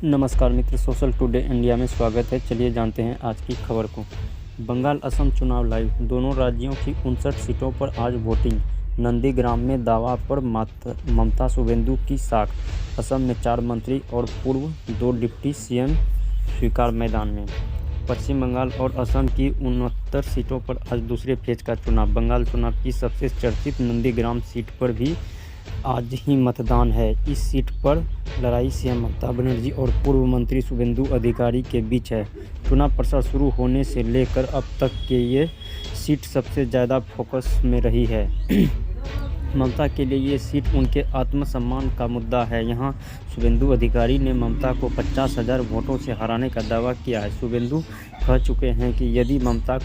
नमस्कार मित्र, social today India में स्वागत है। चलिए जानते हैं आज की खबर को। बंगाल असम चुनाव लाइव। दोनों राज्यों की 59 सीटों पर आज वोटिंग। नंदीग्राम में दावा पर ममता शुभेंदु की साख। असम में 4 मंत्री और पूर्व 2 डिप्टी सीएम स्वीकार मैदान में। पश्चिम बंगाल और असम की 69 सीटों पर आज दूसरे फेज का चुनाव। बंगाल चुनाव की सबसे चर्चित नंदीग्राम सीट पर भी आज ही मतदान है। इस सीट पर लड़ाई सीएम ममता बनर्जी और पूर्व मंत्री शुभेंदु अधिकारी के बीच है। चुनाव प्रचार शुरू होने से लेकर अब तक के ये सीट सबसे ज़्यादा फोकस में रही है। ममता के लिए ये सीट उनके आत्मसम्मान का मुद्दा है। यहाँ शुभेंदु अधिकारी ने ममता को 50,000 वोटों से हराने का दावा किया है। शुभेंदु कह चुके हैं कि यदि ममता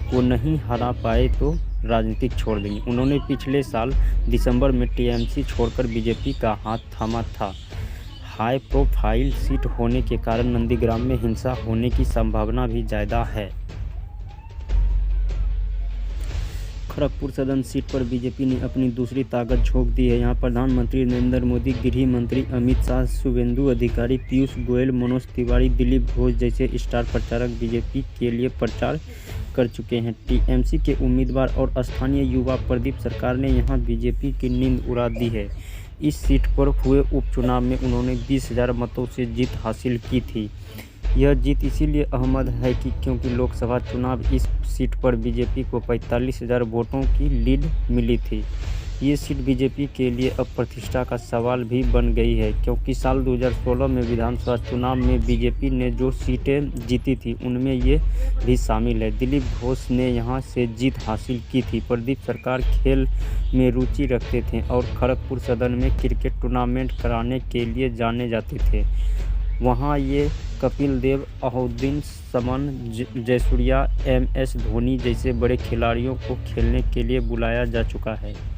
को नहीं हरा पाए तो राजनीतिक छोड़ देंगे। उन्होंने पिछले साल दिसंबर में टीएमसी छोड़कर बीजेपी का हाथ थामा था। हाई प्रोफाइल सीट होने के कारण नंदीग्राम में हिंसा होने की संभावना भी ज़्यादा है। खड़गपुर सदन सीट पर बीजेपी ने अपनी दूसरी ताकत झोंक दी है। यहाँ प्रधानमंत्री नरेंद्र मोदी, गृह मंत्री अमित शाह, शुभेंदु अधिकारी, पीयूष गोयल, मनोज तिवारी, दिलीप घोष जैसे स्टार प्रचारक बीजेपी के लिए प्रचार कर चुके हैं। टीएमसी के उम्मीदवार और स्थानीय युवा प्रदीप सरकार ने यहां बीजेपी की नींद उड़ा दी है। इस सीट पर हुए उपचुनाव में उन्होंने 20,000 मतों से जीत हासिल की थी। यह जीत इसीलिए अहम है क्योंकि लोकसभा चुनाव इस सीट पर बीजेपी को 45,000 वोटों की लीड मिली थी। ये सीट बीजेपी के लिए अब प्रतिष्ठा का सवाल भी बन गई है, क्योंकि साल 2016 में विधानसभा चुनाव में बीजेपी ने जो सीटें जीती थी उनमें ये भी शामिल है। दिलीप घोष ने यहां से जीत हासिल की थी। प्रदीप सरकार खेल में रुचि रखते थे और खड़गपुर सदन में क्रिकेट टूर्नामेंट कराने के लिए जाने जाते थे। वहां ये कपिल देव, अलाउद्दीन समन, जयसूर्या, MS धोनी जैसे बड़े खिलाड़ियों को खेलने के लिए बुलाया जा चुका है।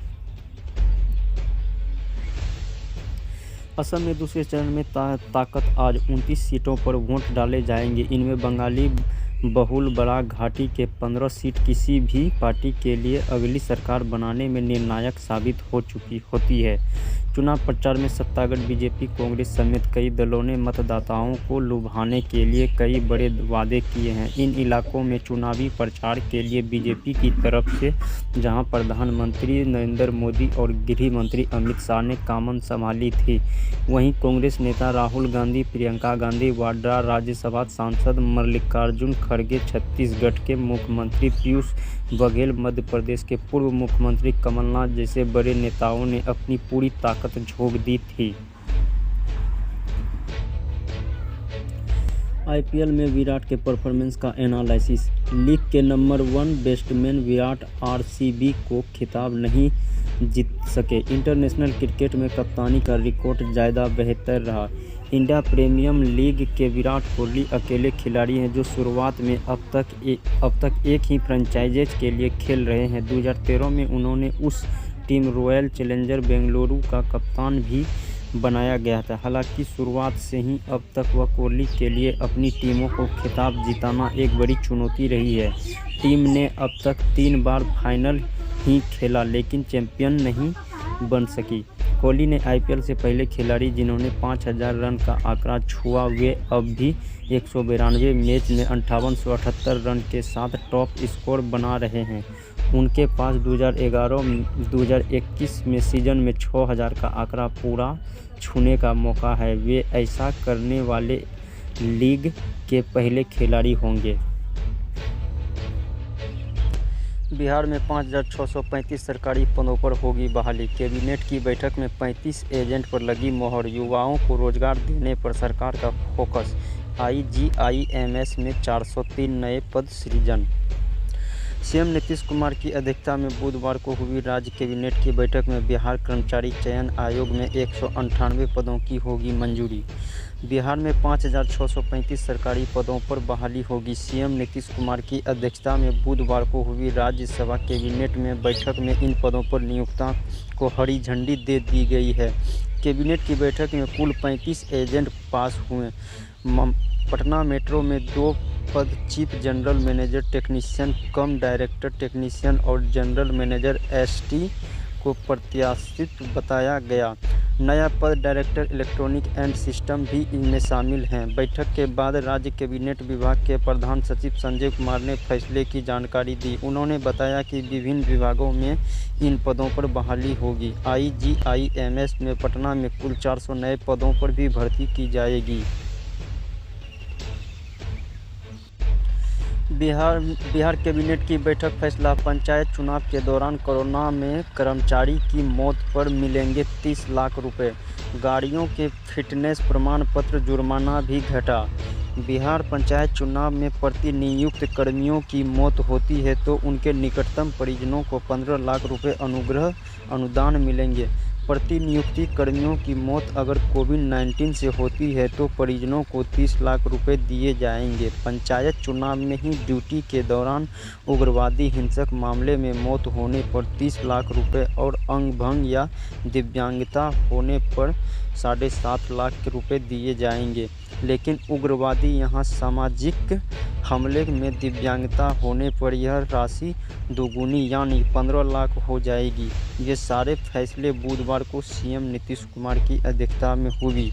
असम में दूसरे चरण में ताकत। आज 29 सीटों पर वोट डाले जाएंगे। इनमें बंगाली बहुल बड़ा घाटी के 15 सीट किसी भी पार्टी के लिए अगली सरकार बनाने में निर्णायक साबित होती है। चुनाव प्रचार में सत्तागढ़ बीजेपी, कांग्रेस समेत कई दलों ने मतदाताओं को लुभाने के लिए कई बड़े वादे किए हैं। इन इलाकों में चुनावी प्रचार के लिए बीजेपी की तरफ से जहां प्रधानमंत्री नरेंद्र मोदी और गृह मंत्री अमित शाह ने कमान संभाली थी, वहीं कांग्रेस नेता राहुल गांधी, प्रियंका गांधी वाड्रा, राज्यसभा सांसद मल्लिकार्जुन खड़गे, छत्तीसगढ़ के मुख्यमंत्री पीयूष बघेल, मध्य प्रदेश के पूर्व मुख्यमंत्री कमलनाथ जैसे बड़े नेताओं ने अपनी पूरी ताकत झोंक दी थी। आईपीएल में विराट के परफॉर्मेंस का एनालिसिस। लीग के नंबर 1 बैट्समैन विराट आरसीबी को खिताब नहीं जीत सके। इंटरनेशनल क्रिकेट में कप्तानी का रिकॉर्ड ज़्यादा बेहतर रहा। इंडिया प्रीमियर लीग के विराट कोहली अकेले खिलाड़ी हैं जो शुरुआत में अब तक एक ही फ्रेंचाइज के लिए खेल रहे हैं। 2013 में उन्होंने उस टीम रॉयल चैलेंजर बेंगलुरु का कप्तान भी बनाया गया था। हालांकि शुरुआत से ही अब तक वह कोहली के लिए अपनी टीमों को खिताब जिताना एक बड़ी चुनौती रही है। टीम ने अब तक 3 बार फाइनल ही खेला लेकिन चैंपियन नहीं बन सकी। कोहली ने आईपीएल से पहले खिलाड़ी जिन्होंने 5,000 रन का आंकड़ा छुआ, वे अब भी 192 मैच में 5878 रन के साथ टॉप स्कोर बना रहे हैं। उनके पास 2011-2021 में सीजन में 6,000 का आंकड़ा पूरा छूने का मौका है। वे ऐसा करने वाले लीग के पहले खिलाड़ी होंगे। बिहार में 5,635 सरकारी पदों पर होगी बहाली। कैबिनेट की बैठक में 35 एजेंट पर लगी मोहर। युवाओं को रोजगार देने पर सरकार का फोकस। IGIMS में 403 नए पद सृजन। सीएम नीतीश कुमार की अध्यक्षता में बुधवार को हुई राज्य कैबिनेट की बैठक में बिहार कर्मचारी चयन आयोग में 198 पदों की होगी मंजूरी। बिहार में 5,635 सरकारी पदों पर बहाली होगी। सीएम नीतीश कुमार की अध्यक्षता में बुधवार को हुई राज्यसभा कैबिनेट में बैठक में इन पदों पर नियुक्तियों को हरी झंडी दे दी गई है। कैबिनेट की बैठक में कुल 35 एजेंट पास हुए। पटना मेट्रो में 2 पद चीफ जनरल मैनेजर टेक्नीशियन कम डायरेक्टर टेक्नीशियन और जनरल मैनेजर ST को प्रत्याशित बताया गया। नया पद डायरेक्टर इलेक्ट्रॉनिक एंड सिस्टम भी इनमें शामिल हैं। बैठक के बाद राज्य कैबिनेट विभाग के प्रधान सचिव संजय कुमार ने फैसले की जानकारी दी। उन्होंने बताया कि विभिन्न विभागों में इन पदों पर बहाली होगी। IGIMS में पटना में कुल 400 नए पदों पर भी भर्ती की जाएगी। बिहार कैबिनेट की बैठक फैसला। पंचायत चुनाव के दौरान कोरोना में कर्मचारी की मौत पर मिलेंगे 30 लाख रुपए। गाड़ियों के फिटनेस प्रमाण पत्र जुर्माना भी घटा। बिहार पंचायत चुनाव में प्रतिनियुक्त कर्मियों की मौत होती है तो उनके निकटतम परिजनों को 15 लाख रुपए अनुग्रह अनुदान मिलेंगे। प्रतिनियुक्ति कर्मियों की मौत अगर कोविड-19 से होती है तो परिजनों को 30 लाख रुपए दिए जाएंगे। पंचायत चुनाव में ही ड्यूटी के दौरान उग्रवादी हिंसक मामले में मौत होने पर 30 लाख रुपए और अंग भंग या दिव्यांगता होने पर 7.5 लाख रुपए दिए जाएंगे। लेकिन उग्रवादी यहाँ सामाजिक हमले में दिव्यांगता होने पर यह राशि दोगुनी यानी 15 लाख हो जाएगी। ये सारे फैसले बुधवार को सीएम नीतीश कुमार की अध्यक्षता में हुई।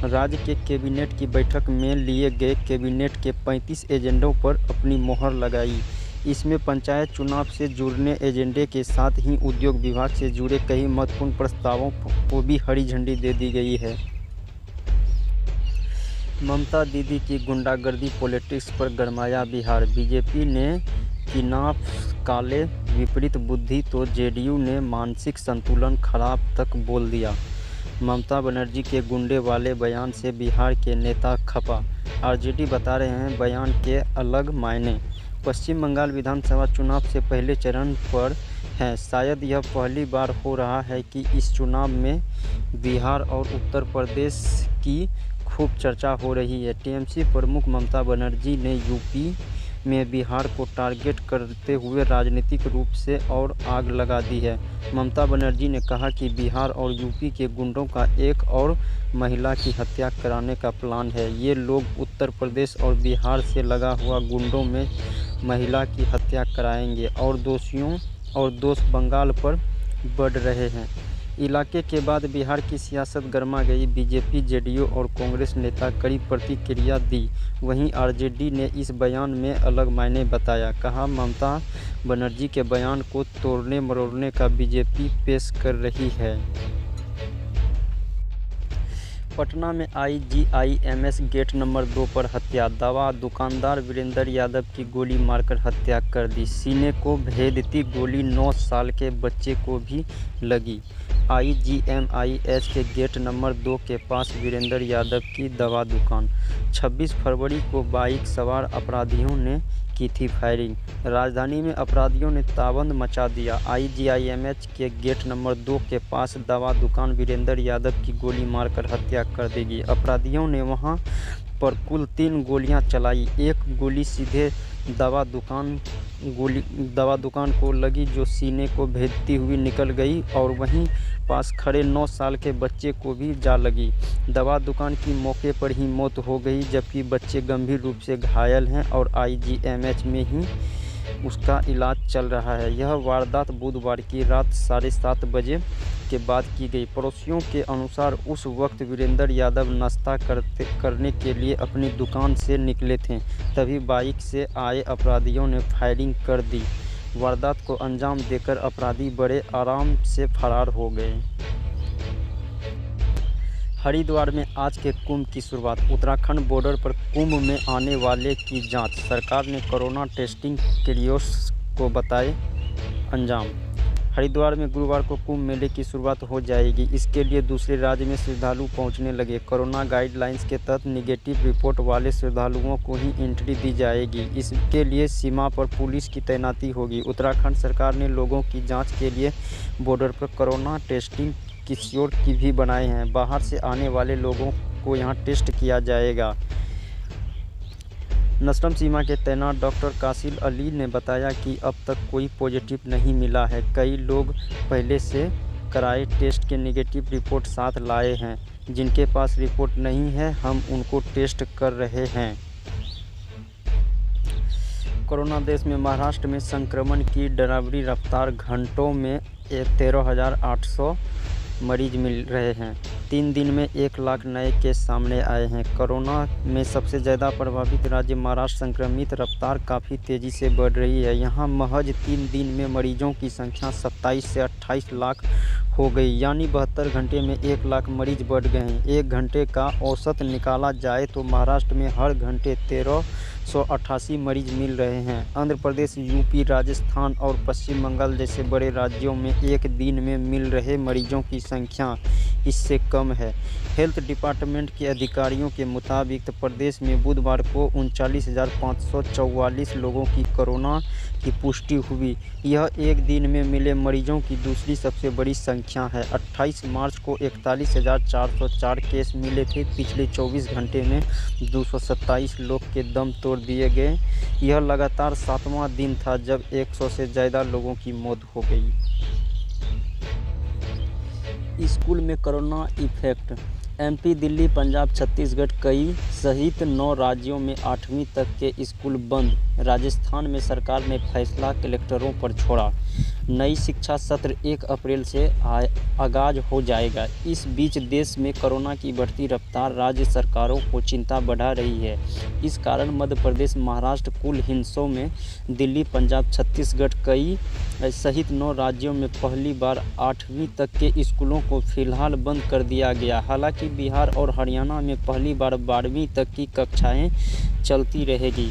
राज्य के कैबिनेट की बैठक में लिए गए कैबिनेट के 35 एजेंडों पर अपनी मोहर लगाई। इसमें पंचायत चुनाव से जुड़ने एजेंडे के साथ ही उद्योग विभाग से जुड़े कई महत्वपूर्ण प्रस्तावों को भी हरी झंडी दे दी गई है। ममता दीदी की गुंडागर्दी पॉलिटिक्स पर गरमाया बिहार। बीजेपी ने किनाफ काले विपरीत बुद्धि तो जेडीयू ने मानसिक संतुलन खराब तक बोल दिया। ममता बनर्जी के गुंडे वाले बयान से बिहार के नेता खफा। आरजेडी बता रहे हैं बयान के अलग मायने। पश्चिम बंगाल विधानसभा चुनाव से पहले चरण पर हैं। शायद यह पहली बार हो रहा है कि इस चुनाव में बिहार और उत्तर प्रदेश की खूब चर्चा हो रही है। टीएमसी प्रमुख ममता बनर्जी ने यूपी में बिहार को टारगेट करते हुए राजनीतिक रूप से और आग लगा दी है। ममता बनर्जी ने कहा कि बिहार और यूपी के गुंडों का एक और महिला की हत्या कराने का प्लान है। ये लोग उत्तर प्रदेश और बिहार से लगा हुआ गुंडों में महिला की हत्या कराएंगे और दोष बंगाल पर बढ़ रहे हैं। इलाके के बाद बिहार की सियासत गरमा गई। बीजेपी, जेडीयू और कांग्रेस नेता कड़ी प्रतिक्रिया दी। वहीं आरजेडी ने इस बयान में अलग मायने बताया। कहा, ममता बनर्जी के बयान को तोड़ने मरोड़ने का बीजेपी पेश कर रही है। पटना में IGIMS गेट नंबर 2 पर हत्या। दवा दुकानदार वीरेंद्र यादव की गोली मारकर हत्या कर दी। सीने को भेदती गोली 9 साल के बच्चे को भी लगी। IGMIS के गेट नंबर 2 के पास वीरेंद्र यादव की दवा दुकान। 26 फरवरी को बाइक सवार अपराधियों ने की थी फायरिंग। राजधानी में अपराधियों ने ताबंद मचा दिया। IGIMS के गेट नंबर 2 के पास दवा दुकान वीरेंद्र यादव की गोली मारकर हत्या कर देगी। अपराधियों ने वहां पर कुल 3 गोलियां चलाई। एक गोली सीधे दवा दुकान को लगी जो सीने को भेदती हुई निकल गई और वहीं पास खड़े 9 साल के बच्चे को भी जा लगी। दवा दुकान की मौके पर ही मौत हो गई जबकि बच्चे गंभीर रूप से घायल हैं और IGMS में ही उसका इलाज चल रहा है। यह वारदात बुधवार की रात 7:30 बजे के बाद की गई। पड़ोसियों के अनुसार उस वक्त वीरेंद्र यादव नाश्ता करने के लिए अपनी दुकान से निकले थे। तभी बाइक से आए अपराधियों ने फायरिंग कर दी। वारदात को अंजाम देकर अपराधी बड़े आराम से फरार हो गए। हरिद्वार में आज के कुंभ की शुरुआत। उत्तराखंड बॉर्डर पर कुंभ में आने वाले की जांच। सरकार ने कोरोना टेस्टिंग कियोस्क को बताए अंजाम। हरिद्वार में गुरुवार को कुंभ मेले की शुरुआत हो जाएगी। इसके लिए दूसरे राज्य में श्रद्धालु पहुंचने लगे। कोरोना गाइडलाइंस के तहत निगेटिव रिपोर्ट वाले श्रद्धालुओं को ही एंट्री दी जाएगी। इसके लिए सीमा पर पुलिस की तैनाती होगी। उत्तराखंड सरकार ने लोगों की जांच के लिए बॉर्डर पर कोरोना टेस्टिंग कियोस्क भी बनाए हैं। बाहर से आने वाले लोगों को यहां टेस्ट किया जाएगा। नस्रम सीमा के तैनात डॉक्टर कासिल अली ने बताया कि अब तक कोई पॉजिटिव नहीं मिला है। कई लोग पहले से कराए टेस्ट के नेगेटिव रिपोर्ट साथ लाए हैं। जिनके पास रिपोर्ट नहीं है हम उनको टेस्ट कर रहे हैं। कोरोना देश में महाराष्ट्र में संक्रमण की डरावनी रफ्तार। घंटों में 13,800 मरीज मिल रहे हैं। 3 दिन में 1 लाख नए केस सामने आए हैं। कोरोना में सबसे ज़्यादा प्रभावित राज्य महाराष्ट्र, संक्रमित रफ्तार काफ़ी तेज़ी से बढ़ रही है। यहाँ महज 3 दिन में मरीजों की संख्या 27 से 28 लाख हो गई, यानी 72 घंटे में 1 लाख मरीज बढ़ गए हैं। 1 घंटे का औसत निकाला जाए तो महाराष्ट्र में हर घंटे 1388 मरीज मिल रहे हैं। आंध्र प्रदेश, यूपी, राजस्थान और पश्चिम बंगाल जैसे बड़े राज्यों में एक दिन में मिल रहे मरीजों की संख्या इससे कम है। हेल्थ डिपार्टमेंट के अधिकारियों के मुताबिक प्रदेश में बुधवार को 39,544 लोगों की कोरोना की पुष्टि हुई। यह एक दिन में मिले मरीजों की दूसरी सबसे बड़ी संख्या है। 28 मार्च को 41,404 केस मिले थे। पिछले 24 घंटे में 227 लोग के दम तोड़ दिए गए। यह लगातार 7वां दिन था जब 100 से ज़्यादा लोगों की मौत हो गई। स्कूल में corona effect. MP, Delhi, Punjab, Chhattisgarh कई सहित 9 राज्यों में 8वीं तक के स्कूल बंद। राजस्थान में सरकार ने फैसला कलेक्टरों पर छोड़ा। नई शिक्षा सत्र 1 अप्रैल से आगाज हो जाएगा। इस बीच देश में कोरोना की बढ़ती रफ्तार राज्य सरकारों को चिंता बढ़ा रही है। इस कारण मध्य प्रदेश, महाराष्ट्र कुल हिस्सों में, दिल्ली, पंजाब, छत्तीसगढ़ कई सहित 9 राज्यों में पहली बार 8वीं तक के स्कूलों को फिलहाल बंद कर दिया गया। हालांकि बिहार और हरियाणा में पहली बार 12वीं तक की कक्षाएं चलती रहेगी।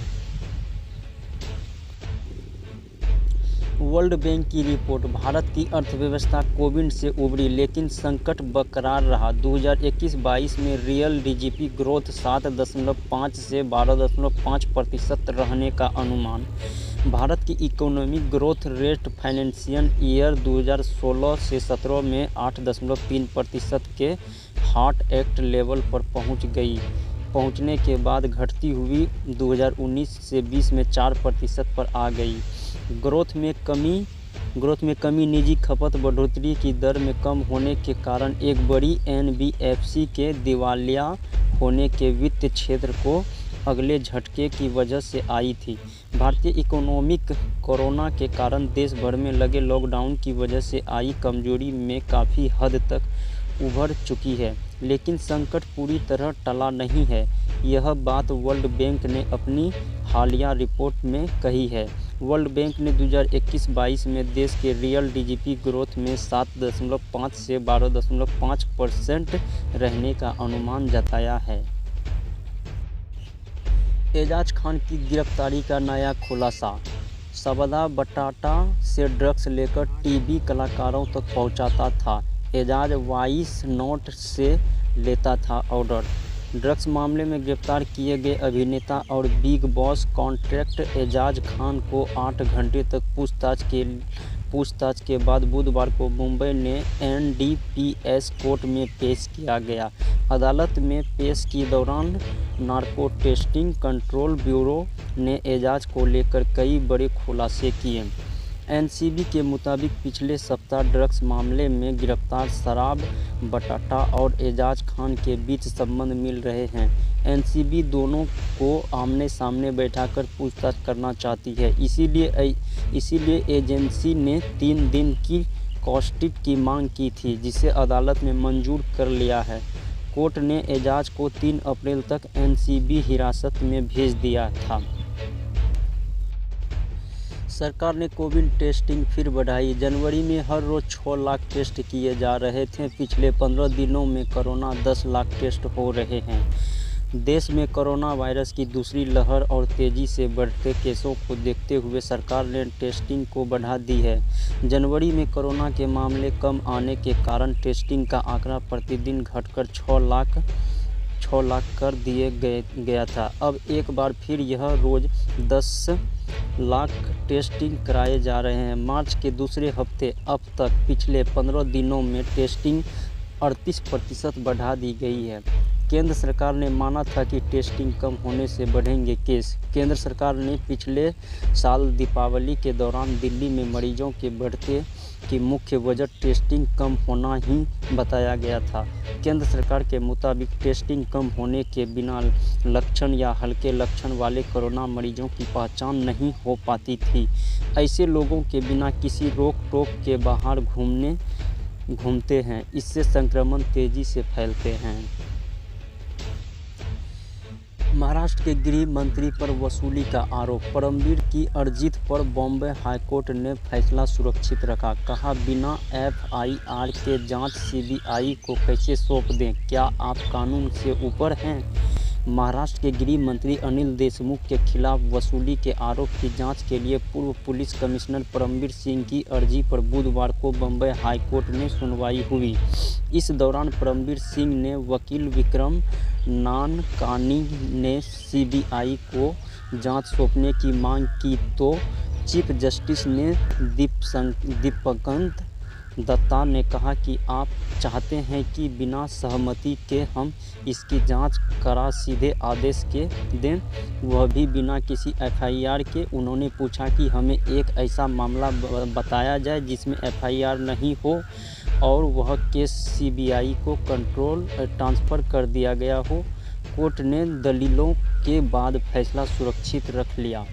वर्ल्ड बैंक की रिपोर्ट। भारत की अर्थव्यवस्था कोविड से उबरी लेकिन संकट बरकरार रहा। 2021-22 में रियल जीडीपी ग्रोथ 7.5 से 12.5% रहने का अनुमान। भारत की economic growth rate financial year 2016 से 17 में 8.3% के हार्ट एक्ट लेवल पर पहुंचने के बाद घटती हुई 2019 से 20 में 4% पर आ गई। ग्रोथ में कमी निजी खपत बढ़ोतरी की दर में कम होने के कारण एक बड़ी एनबीएफसी के दिवालिया होने के वित्त क्षेत्र को अगले झटके की वजह से आई थी। भारतीय इकोनॉमिक कोरोना के कारण देश भर में लगे लॉकडाउन की वजह से आई कमजोरी में काफ़ी हद तक उभर चुकी है, लेकिन संकट पूरी तरह टला नहीं है। यह बात वर्ल्ड बैंक ने अपनी हालिया रिपोर्ट में कही है। वर्ल्ड बैंक ने 2021-22 में देश के रियल जीडीपी ग्रोथ में 7.5 से 12.5% रहने का अनुमान जताया है। एजाज खान की गिरफ्तारी का नया खुलासा। सबदा बटाटा से ड्रग्स लेकर टीवी कलाकारों तक पहुंचाता था। एजाज वॉइस नोट से लेता था ऑर्डर। ड्रग्स मामले में गिरफ्तार किए गए अभिनेता और Bigg Boss contract Ajaz Khan को 8 घंटे तक पूछताछ के बाद बुधवार को मुंबई ने एनडीपीएस कोर्ट में पेश किया गया। अदालत में पेश की दौरान नार्को टेस्टिंग कंट्रोल ब्यूरो ने एजाज को लेकर कई बड़े खुलासे किए। एनसीबी के मुताबिक पिछले सप्ताह ड्रग्स मामले में गिरफ्तार शराब बटाटा और एजाज खान के बीच संबंध मिल रहे हैं। एनसीबी दोनों को आमने सामने बैठाकर पूछताछ करना चाहती है। इसीलिए एजेंसी ने 3 दिन की कस्टडी की मांग की थी, जिसे अदालत ने मंजूर कर लिया है। कोर्ट ने एजाज को 3 अप्रैल तक एनसीबी हिरासत में भेज दिया था। सरकार ने कोविड टेस्टिंग फिर बढ़ाई। जनवरी में हर रोज़ 6 लाख टेस्ट किए जा रहे थे। पिछले 15 दिनों में कोरोना 10 लाख टेस्ट हो रहे हैं। देश में कोरोना वायरस की दूसरी लहर और तेज़ी से बढ़ते केसों को देखते हुए सरकार ने टेस्टिंग को बढ़ा दी है। जनवरी में कोरोना के मामले कम आने के कारण टेस्टिंग का आंकड़ा प्रतिदिन घटकर 6 लाख कर दिए गया था। अब एक बार फिर यह रोज़ 10 लाख टेस्टिंग कराए जा रहे हैं। मार्च के दूसरे हफ्ते अब तक पिछले 15 दिनों में टेस्टिंग 38% बढ़ा दी गई है। केंद्र सरकार ने माना था कि टेस्टिंग कम होने से बढ़ेंगे केस। केंद्र सरकार ने पिछले साल दीपावली के दौरान दिल्ली में मरीजों के बढ़ते की मुख्य वजह टेस्टिंग कम होना ही बताया गया था। केंद्र सरकार के मुताबिक टेस्टिंग कम होने के बिना लक्षण या हल्के लक्षण वाले कोरोना मरीजों की पहचान नहीं हो पाती थी। ऐसे लोगों के बिना किसी रोक टोक के बाहर घूमते हैं, इससे संक्रमण तेजी से फैलते हैं। महाराष्ट्र के गृह मंत्री पर वसूली का आरोप। परमवीर की अर्जी पर बॉम्बे हाईकोर्ट ने फैसला सुरक्षित रखा। कहा, बिना एफआईआर के जांच सीबीआई को कैसे सौंप दें? क्या आप कानून से ऊपर हैं? महाराष्ट्र के गृह मंत्री अनिल देशमुख के खिलाफ वसूली के आरोप की जांच के लिए पूर्व पुलिस कमिश्नर परमवीर सिंह की अर्जी पर बुधवार को बम्बई हाईकोर्ट में सुनवाई हुई। इस दौरान परमवीर सिंह ने वकील विक्रम नानकानी ने सीबीआई को जांच सौंपने की मांग की तो चीफ जस्टिस ने दीपकांत दत्ता ने कहा कि आप चाहते हैं कि बिना सहमति के हम इसकी जांच करा सीधे आदेश के दें, वह भी बिना किसी एफआईआर के। उन्होंने पूछा कि हमें एक ऐसा मामला बताया जाए जिसमें एफआईआर नहीं हो और वह केस सीबीआई को ट्रांसफ़र कर दिया गया हो। कोर्ट ने दलीलों के बाद फैसला सुरक्षित रख लिया।